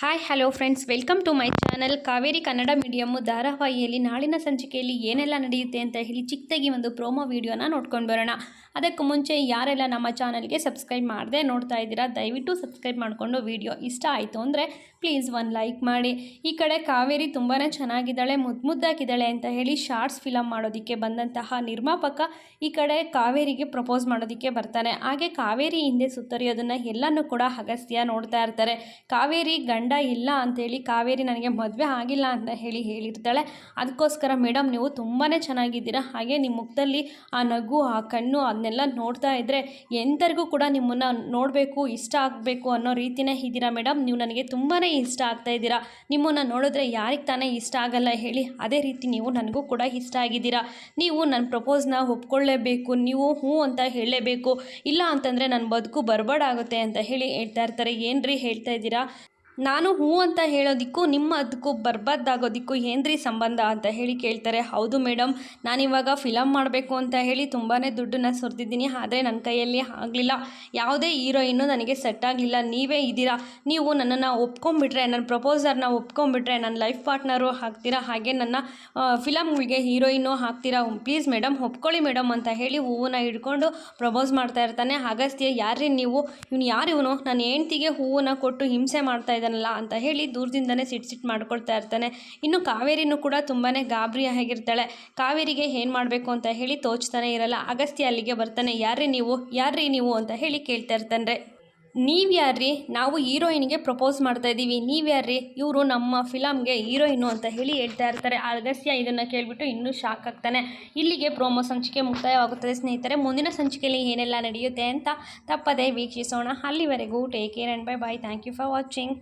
Hi hello friends, welcome to my channel. Kaveri Kannada medium ಧಾರಾವಾಹಿಯಲ್ಲಿ ನಾಳಿನ ಸಂಚಿಕೆಯಲ್ಲಿ ಏನೆಲ್ಲ ನಡೆಯುತ್ತೆ ಅಂತ ಹೇಳಿ ಚಿಕ್ಕದಾಗಿ ಒಂದು ಪ್ರೋಮೋ ವಿಡಿಯೋನ ನೋಡ್ಕೊಂಡು ಬರೋಣ. ಅದಕ್ಕೂ ಮುಂಚೆ ಯಾರೆಲ್ಲ ನಮ್ಮ ಚಾನಲ್ಗೆ ಸಬ್ಸ್ಕ್ರೈಬ್ ಮಾಡದೆ ನೋಡ್ತಾ ಇದ್ದೀರಾ, ದಯವಿಟ್ಟು ಸಬ್ಸ್ಕ್ರೈಬ್ ಮಾಡಿಕೊಂಡು ವಿಡಿಯೋ ಇಷ್ಟ ಆಯಿತು ಅಂದರೆ ಪ್ಲೀಸ್ ಒಂದು ಲೈಕ್ ಮಾಡಿ. ಈ ಕಡೆ ಕಾವೇರಿ ತುಂಬಾ ಚೆನ್ನಾಗಿದ್ದಾಳೆ, ಮುದ್ದಾಗಿದ್ದಾಳೆ ಅಂತ ಹೇಳಿ ಶಾರ್ಟ್ಸ್ ಫಿಲಮ್ ಮಾಡೋದಕ್ಕೆ ಬಂದಂತಹ ನಿರ್ಮಾಪಕ ಈ ಕಡೆ ಕಾವೇರಿಗೆ ಪ್ರಪೋಸ್ ಮಾಡೋದಕ್ಕೆ ಬರ್ತಾನೆ. ಹಾಗೆ ಕಾವೇರಿ ಹಿಂದೆ ಸುತ್ತರಿಯೋದನ್ನು ಎಲ್ಲನೂ ಕೂಡ ಅಗಸ್ತ್ಯ ನೋಡ್ತಾ ಇರ್ತಾರೆ. ಕಾವೇರಿ ಗಂಡ ಇಲ್ಲ ಅಂತೇಳಿ ಕಾವೇರಿ ನನಗೆ ಮದುವೆ ಆಗಿಲ್ಲ ಅಂತ ಹೇಳಿರ್ತಾಳೆ. ಅದಕ್ಕೋಸ್ಕರ ಮೇಡಮ್ ನೀವು ತುಂಬಾ ಚೆನ್ನಾಗಿದ್ದೀರಾ, ಹಾಗೆ ನಿಮ್ಮ ಮುಖದಲ್ಲಿ ಆ ನಗು, ಆ ಕಣ್ಣು ಅದನ್ನೆಲ್ಲ ನೋಡ್ತಾ ಇದ್ದರೆ ಎಂಥರಿಗೂ ಕೂಡ ನಿಮ್ಮನ್ನು ನೋಡಬೇಕು, ಇಷ್ಟ ಆಗಬೇಕು ಅನ್ನೋ ರೀತಿಯೇ ಇದ್ದೀರಾ ಮೇಡಮ್. ನೀವು ನನಗೆ ತುಂಬಾ ಇಷ್ಟ ಆಗ್ತಾ ಇದ್ದೀರಾ. ನಿಮ್ಮನ್ನು ನೋಡಿದ್ರೆ ಯಾರಿಗೆ ತಾನೇ ಇಷ್ಟ ಆಗಲ್ಲ ಹೇಳಿ, ಅದೇ ರೀತಿ ನೀವು ನನಗೂ ಕೂಡ ಇಷ್ಟ ಆಗಿದ್ದೀರಾ. ನೀವು ನನ್ನ ಪ್ರಪೋಸ್ನ ಒಪ್ಕೊಳ್ಳೇಬೇಕು, ನೀವು ಹ್ಞೂ ಅಂತ ಹೇಳಲೇಬೇಕು, ಇಲ್ಲ ಅಂತಂದರೆ ನನ್ನ ಬದುಕು ಬರ್ಬಾಡಾಗುತ್ತೆ ಅಂತ ಹೇಳ್ತಾ ಇರ್ತಾರೆ. ಏನ್ರಿ ಹೇಳ್ತಾ ಇದ್ದೀರಾ, ನಾನು ಹ್ಞೂ ಅಂತ ಹೇಳೋದಕ್ಕೂ ನಿಮ್ಮ ಅದಕ್ಕೂ ಬರ್ಬಾದಾಗೋದಕ್ಕೂ ಏನ್ರಿ ಸಂಬಂಧ ಅಂತ ಕೇಳ್ತಾರೆ. ಹೌದು ಮೇಡಮ್, ನಾನಿವಾಗ ಫಿಲಮ್ ಮಾಡಬೇಕು ಅಂತ ಹೇಳಿ ತುಂಬಾ ದುಡ್ಡನ್ನ ಸುರಿದಿದ್ದೀನಿ, ಆದರೆ ನನ್ನ ಕೈಯಲ್ಲಿ ಆಗಲಿಲ್ಲ. ಯಾವುದೇ ಹೀರೋಯಿನ್ನು ನನಗೆ ಸೆಟ್ ಆಗಲಿಲ್ಲ, ನೀವೇ ಇದ್ದೀರಾ. ನೀವು ನನ್ನನ್ನು ಒಪ್ಕೊಂಡ್ಬಿಟ್ರೆ, ನನ್ನ ಪ್ರಪೋಸರ್ನ ಒಪ್ಕೊಂಡ್ಬಿಟ್ರೆ ನನ್ನ ಲೈಫ್ ಪಾರ್ಟ್ನರು ಆಗ್ತೀರಾ, ಹಾಗೆ ನನ್ನ ಫಿಲಮ್ಗಳಿಗೆ ಹೀರೋಯಿನ್ನು ಆಗ್ತೀರಾ. ಪ್ಲೀಸ್ ಮೇಡಮ್ ಒಪ್ಕೊಳ್ಳಿ ಮೇಡಮ್ ಅಂತ ಹೇಳಿ ಹೂವನ್ನ ಹಿಡ್ಕೊಂಡು ಪ್ರಪೋಸ್ ಮಾಡ್ತಾ ಇರ್ತಾನೆ. ಅಗಸ್ತ್ಯ, ಯಾರ್ರೀ ನೀವು, ಯಾರು ಇವನು, ನನ್ನ ಹೆಂಡ್ತಿಗೆ ಹೂವನ್ನ ಕೊಟ್ಟು ಹಿಂಸೆ ಮಾಡ್ತಾ ಇದ್ದಾನಲ್ಲ ಅಂತ ಹೇಳಿ ದೂರದಿಂದನೇ ಸಿಟ್ಟು ಮಾಡ್ಕೊಳ್ತಾ ಇರ್ತಾನೆ. ಇನ್ನು ಕಾವೇರಿನೂ ಕೂಡ ತುಂಬಾ ಗಾಬರಿ ಆಗಿರ್ತಾಳೆ. ಕಾವೇರಿಗೆ ಏನು ಮಾಡಬೇಕು ಅಂತ ಹೇಳಿ ತೋಚ್ತಾನೆ ಇರಲ್ಲ. ಅಗಸ್ತ್ಯ ಅಲ್ಲಿಗೆ ಬರ್ತಾನೆ. ಯಾರ್ರೀ ನೀವು ಅಂತ ಹೇಳಿ ಕೇಳ್ತಾ ಇರ್ತಾನೆ. ನೀವು ಯಾರ್ರೀ, ನಾವು ಹೀರೋಯಿನ್ಗೆ ಪ್ರಪೋಸ್ ಮಾಡ್ತಾ ಇದ್ದೀವಿ, ನೀವು ಯಾರ್ರೀ, ಇವರು ನಮ್ಮ ಫಿಲಮ್ಗೆ ಹೀರೋಯಿನು ಅಂತ ಹೇಳ್ತಾ ಇರ್ತಾರೆ. ಅಗಸ್ತ್ಯ ಇದನ್ನು ಕೇಳಿಬಿಟ್ಟು ಇನ್ನೂ ಶಾಕ್ ಆಗ್ತಾನೆ. ಇಲ್ಲಿಗೆ ಪ್ರೋಮೋ ಸಂಚಿಕೆ ಮುಕ್ತಾಯವಾಗುತ್ತದೆ ಸ್ನೇಹಿತರೆ. ಮುಂದಿನ ಸಂಚಿಕೆಯಲ್ಲಿ ಏನೆಲ್ಲ ನಡೆಯುತ್ತೆ ಅಂತ ತಪ್ಪದೇ ವೀಕ್ಷಿಸೋಣ. ಅಲ್ಲಿವರೆಗೂ take care and bye bye. Thank you for watching.